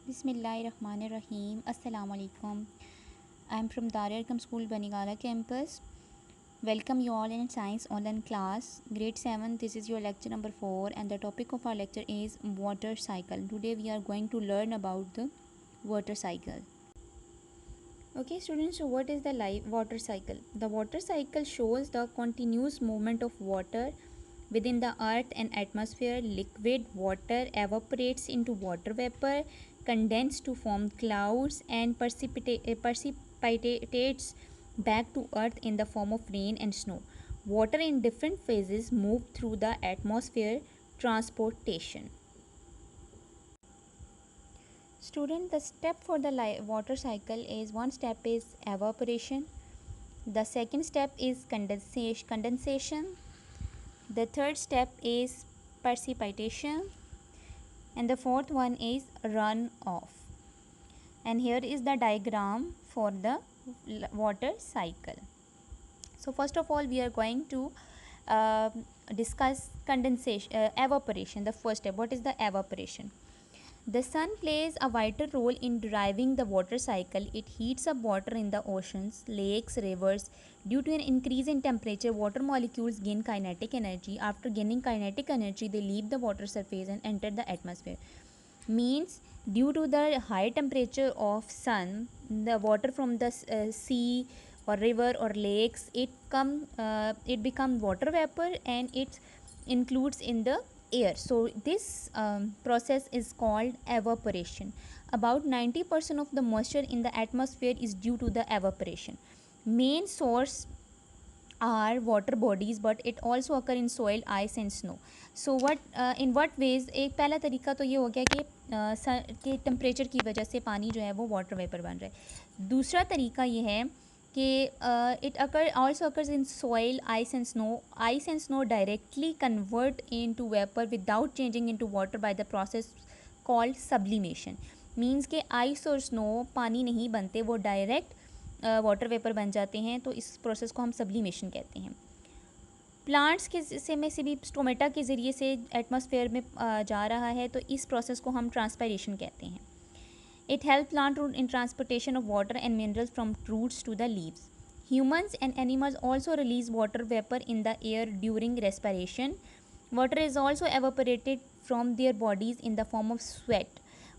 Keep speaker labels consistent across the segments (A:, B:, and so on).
A: Bismillahirrahmanirrahim. Assalamu alaikum. I am from Darul School, Banigala campus. Welcome you all in Science Online class, grade 7. This is your lecture number 4, and the topic of our lecture is water cycle. Today we are going to learn about the water cycle. Okay, students, so what is the water cycle? The water cycle shows the continuous movement of water within the earth and atmosphere. Liquid water evaporates into water vapor, condenses to form clouds, and precipitates back to earth in the form of rain and snow. Water in different phases move through the atmosphere. Transportation. Student, the step for the water cycle is, one step is evaporation, the second step is condensation, the third step is precipitation, and the fourth one is runoff. And here is the diagram for the water cycle. So first of all we are going to discuss evaporation. The first step, what is the evaporation? The sun plays a vital role in driving the water cycle. It heats up water in the oceans, lakes, rivers. Due to an increase in temperature, water molecules gain kinetic energy. After gaining kinetic energy, they leave the water surface and enter the atmosphere. Means, due to the high temperature of sun, the water from the sea or river or lakes, it become water vapor, and it includes in the air. So this process is called evaporation. About 90% of the moisture in the atmosphere is due to the evaporation. Main source are water bodies, but it also occur in soil, ice and snow. So what in what ways? एक पहला तरीका तो ये हो गया कि temperature की वजह से पानी जो है वो वाटर वेपर बन रहा है. दूसरा तरीका ये है कि it also occurs in soil, ice and snow. Ice and snow directly convert into vapor without changing into water by the process called sublimation. Means कि ice और snow पानी नहीं बनते, वो डायरेक्ट वाटर वेपर बन जाते हैं. तो इस प्रोसेस को हम सब्लिमेशन कहते हैं. प्लांट्स के से में से भी स्टोमेटा के ज़रिए से एटमॉस्फेयर में जा रहा है, तो इस प्रोसेस को हम ट्रांसपायरेशन कहते हैं. It helps plant root in transportation of water and minerals from roots to the leaves. Humans and animals also release water vapor in the air during respiration. Water is also evaporated from their bodies in the form of sweat.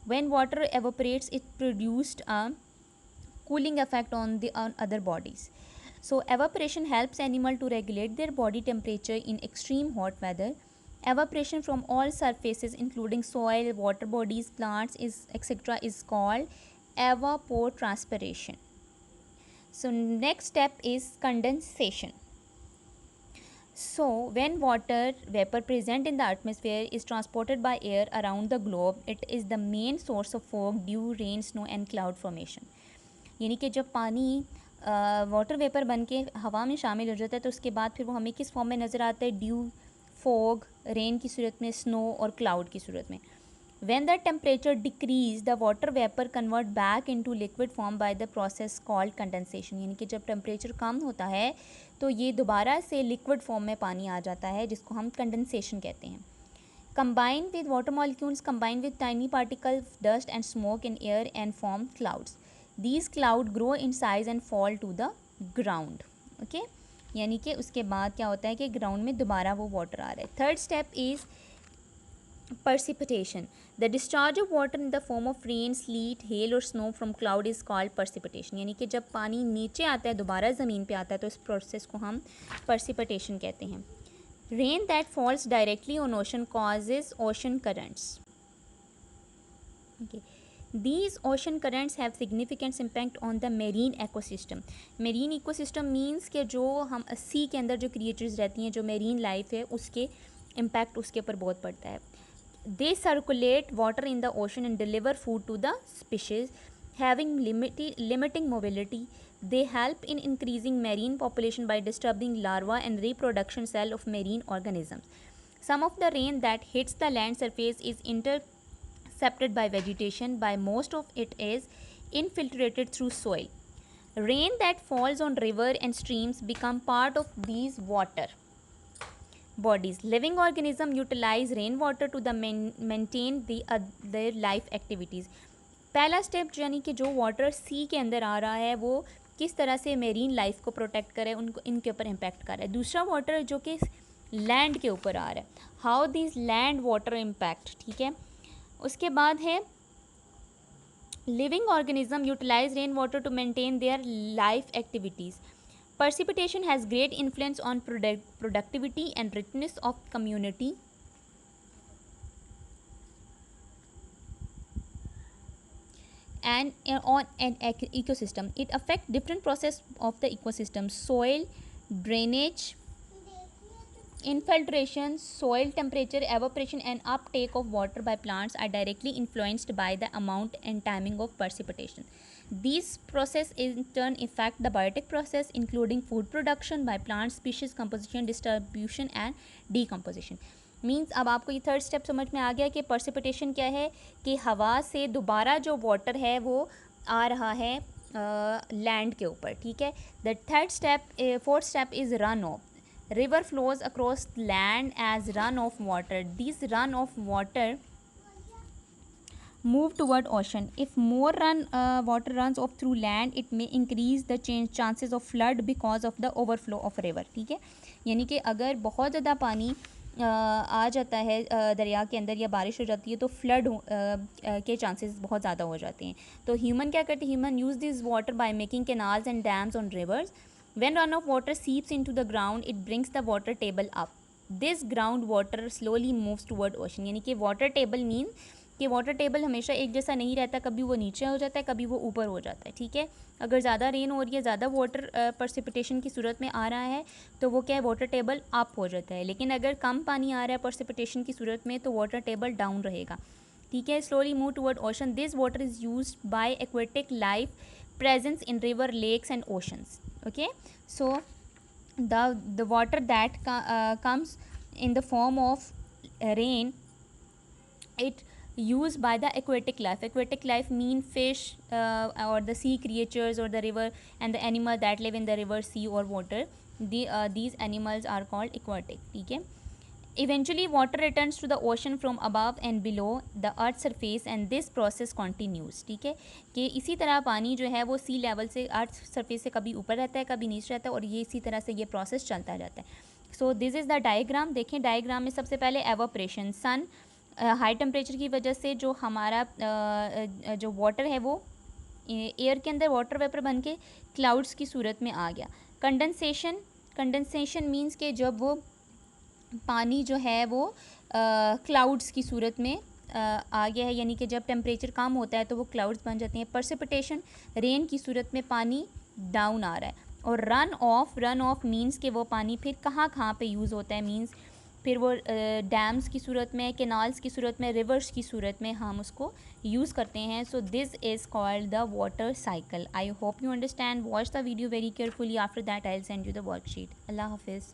A: When water evaporates, it produced a cooling effect on other bodies. So evaporation helps animal to regulate their body temperature in extreme hot weather. Evaporation from all surfaces including soil, water bodies, plants etc. is called evapotranspiration. So next step is condensation. So when water vapor present in the atmosphere is transported by air around the globe, it is the main source of fog, dew, rain, snow and cloud formation. यानी कि जब पानी water vapour बन के हवा में शामिल हो जाता है, तो उसके बाद फिर वो हमें किस फॉर्म में नज़र आता है? ड्यू, फॉग, रेन की सूरत में, स्नो और क्लाउड की सूरत में. When the temperature decrease, the water vapour convert back into liquid form by the process called condensation. यानी कि जब टेम्परेचर कम होता है तो ये दोबारा से लिक्विड फॉर्म में पानी आ जाता है, जिसको हम कंडेंसेशन कहते हैं. Combine with water molecules, combine with tiny particles, dust and smoke in air and form clouds. These clouds grow in size and fall to the ground. Okay, यानी कि उसके बाद क्या होता है कि ग्राउंड में दोबारा वो वाटर आ रहा है. Third step is precipitation. The discharge of water in the form of rain, sleet, hail or snow from cloud is called precipitation. यानी कि जब पानी नीचे आता है, दोबारा ज़मीन पे आता है, तो इस प्रोसेस को हम precipitation कहते हैं. Rain that falls directly on ocean causes ocean currents. Okay. These ocean currents have significant impact on the marine ecosystem. Marine ecosystem means कि जो हम सी के अंदर जो creatures रहती हैं, जो marine life है, उसके impact उसके ऊपर बहुत पड़ता है. They circulate water in the ocean and deliver food to the species, having limiting mobility. They help in increasing marine population by disturbing larvae and reproduction cell of marine organisms. Some of the rain that hits the land surface is intercepted by vegetation. By most of it is infiltrated through soil. Rain that falls on river and streams become part of these water bodies. Living organisms utilize rainwater to maintain their life activities. पहला step यानी कि जो water सी के अंदर आ रहा है वो किस तरह से मेरीन लाइफ को प्रोटेक्ट करे, उनको इनके ऊपर इम्पैक्ट कर रहा है। दूसरा वाटर जो कि लैंड के ऊपर आ रहा है, how this land water impact, ठीक है। उसके बाद है living organism utilize rain water to maintain their life activities. Precipitation has great influence on productivity and richness of community. And on an ecosystem, it affects different process of the ecosystem: soil drainage, infiltration, soil temperature, evaporation, and uptake of water by plants are directly influenced by the amount and timing of precipitation. These processes in turn affect the biotic process, including food production by plant species composition, distribution, and decomposition. Means अब आपको ये third step समझ में आ गया कि पर्सिपिटेशन क्या है, कि हवा से दोबारा जो वाटर है वो आ रहा है लैंड के ऊपर, ठीक है। The third step fourth step is run of. River flows across land as run-off water. These run-off water move toward ocean. If more water runs off through land, it may increase the chances of flood because of the overflow of river. ठीक है, यानी कि अगर बहुत ज़्यादा पानी आ जाता है दरिया के अंदर या बारिश हो जाती है तो फ्लड के चांसेस बहुत ज़्यादा हो जाते हैं। तो ह्यूमन क्या करते हैं, human use this water by making canals and dams on reverse. When runoff water seeps into the ground, it brings the water table up. This ground water slowly moves toward ocean. यानी कि water table mean कि water table हमेशा एक जैसा नहीं रहता, कभी वो नीचे हो जाता है, कभी वो ऊपर हो जाता है, ठीक है। अगर ज़्यादा रेन हो रही है, ज़्यादा वाटर पर्सिपिटेशन की सूरत में आ रहा है तो वो क्या है, वाटर टेबल अप हो जाता है। लेकिन अगर कम पानी आ रहा है पर्सिपिटेशन की सूरत में तो वाटर टेबल डाउन रहेगा, ठीक है। Slowly move toward ocean. This water is used by aquatic life presence in river, lakes, and oceans. Okay, so the water that comes in the form of rain, it used by the aquatic life. Aquatic life mean fish or the sea creatures or the river and the animal that live in the river, sea, or water. These animals are called aquatic, ठीक है। Eventually water returns to the ocean from above and below the earth surface and this process continues, ठीक है। कि इसी तरह पानी जो है वो सी लेवल से अर्थ सरफेस से कभी ऊपर रहता है, कभी नीचे रहता है, और ये इसी तरह से ये प्रोसेस चलता जाता है। सो दिस इज़ द डायग्राम. देखें डायग्राम में सबसे पहले एवोपरेशन. सन हाई टेम्परेचर की वजह से जो हमारा जो वाटर है वो एयर के अंदर वाटर वेपर बन के क्लाउड्स की सूरत में आ गया. कंडेंसेशन. कंडेंसेशन मीन्स के जब वो पानी जो है वो क्लाउड्स की सूरत में आ गया है, यानी कि जब टेम्परेचर कम होता है तो वो क्लाउड्स बन जाते हैं. पर्सिपिटेशन, रेन की सूरत में पानी डाउन आ रहा है. और run of. Run of means कि वो पानी फिर कहाँ पे यूज़ होता है, मीन्स फिर वो डैम्स की सूरत में, कैनाल्स की सूरत में, रिवर्स की सूरत में हम उसको यूज़ करते हैं. So this is called the water cycle. I hope you understand. Watch the video very carefully. After that I will send you the worksheet. Allah हाफिज़.